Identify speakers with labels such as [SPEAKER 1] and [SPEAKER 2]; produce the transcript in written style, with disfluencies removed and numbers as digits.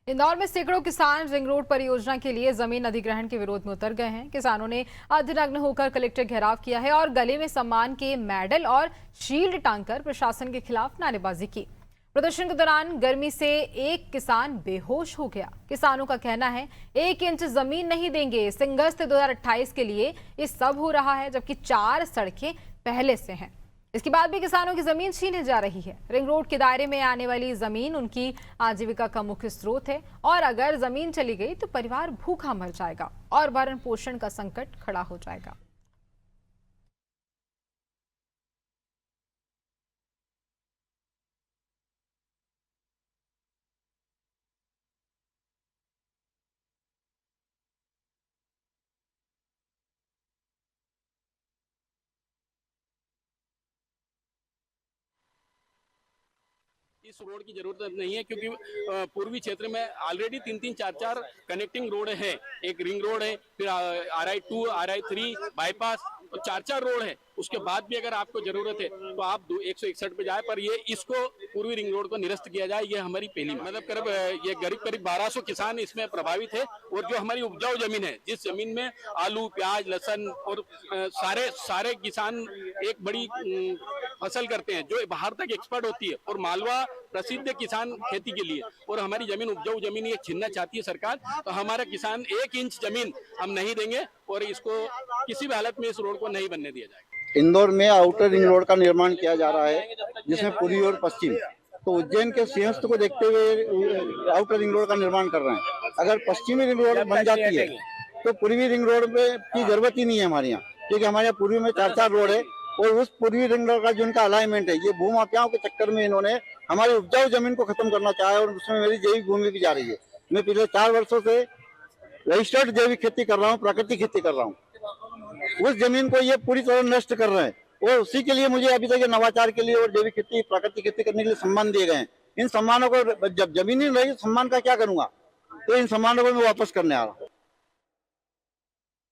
[SPEAKER 1] इंदौर में सैकड़ों किसान रिंग रोड परियोजना के लिए जमीन अधिग्रहण के विरोध में उतर गए हैं। किसानों ने अर्धनग्न होकर कलेक्टर घेराव किया है और गले में सम्मान के मेडल और शील्ड टांगकर प्रशासन के खिलाफ नारेबाजी की। प्रदर्शन के दौरान गर्मी से एक किसान बेहोश हो गया। किसानों का कहना है 1 इंच जमीन नहीं देंगे। सिंगस्त 2028 के लिए ये सब हो रहा है, जबकि 4 सड़कें पहले से हैं। इसके बाद भी किसानों की जमीन छीने जा रही है। रिंग रोड के दायरे में आने वाली जमीन उनकी आजीविका का मुख्य स्रोत है और अगर जमीन चली गई तो परिवार भूखा मर जाएगा और भरण पोषण का संकट खड़ा हो जाएगा।
[SPEAKER 2] इस रोड की जरूरत नहीं है, क्योंकि पूर्वी क्षेत्र में ऑलरेडी 3-3, 4-4 कनेक्टिंग रोड है। एक रिंग रोड है, फिर RI2, RI3 बाईपास, तो 4-4 रोड है। उसके बाद भी अगर आपको जरूरत है तो आप 161 पे जाए, पर ये इसको पूर्वी रिंग रोड को निरस्त किया जाए, ये हमारी पहली मतलब करीब ये करीब 1200 किसान इसमें प्रभावित है। और जो हमारी उपजाऊ जमीन है, जिस जमीन में आलू, प्याज, लहसन और सारे किसान एक बड़ी फसल करते हैं जो बाहर तक एक्सपोर्ट होती है, और मालवा प्रसिद्ध किसान खेती के लिए, और हमारी जमीन उपजाऊ जमीन ये छीनना चाहती है सरकार। तो हमारा किसान 1 इंच जमीन हम नहीं देंगे और इसको किसी भी हालत में इस रोड को नहीं बनने दिया जाएगा।
[SPEAKER 3] इंदौर में आउटर रिंग रोड का निर्माण किया जा रहा है, जिसमें पूर्वी और पश्चिम, तो उज्जैन के सिंहस्थ को देखते हुए आउटर रिंग रोड का निर्माण कर रहे हैं। अगर पश्चिमी रिंग रोड बन जाती है तो पूर्वी रिंग रोड में की जरूरत ही नहीं है हमारे यहाँ, क्योंकि हमारे यहाँ पूर्वी में 4-4 रोड है। और उस पूर्वी रिंग रोड का जो उनका अलाइनमेंट है, ये भूमाफियाओं के चक्कर में इन्होंने हमारी उपजाऊ जमीन को खत्म करना चाहा है, और उसमें मेरी जैविक भूमि भी जा रही है। मैं पिछले 4 वर्षों से रजिस्टर्ड जैविक खेती कर रहा हूँ, प्राकृतिक खेती कर रहा हूँ। उस जमीन को ये पूरी तरह नष्ट कर रहे हैं, और उसी के लिए मुझे अभी तक नवाचार के लिए और जैविक खेती, प्राकृतिक खेती करने के लिए सम्मान दिए गए हैं। इन सम्मानों को जब जमीन ही नहीं रहेगी, सम्मान का क्या करूंगा? तो इन सम्मानों को मैं वापस करने आ रहा हूँ।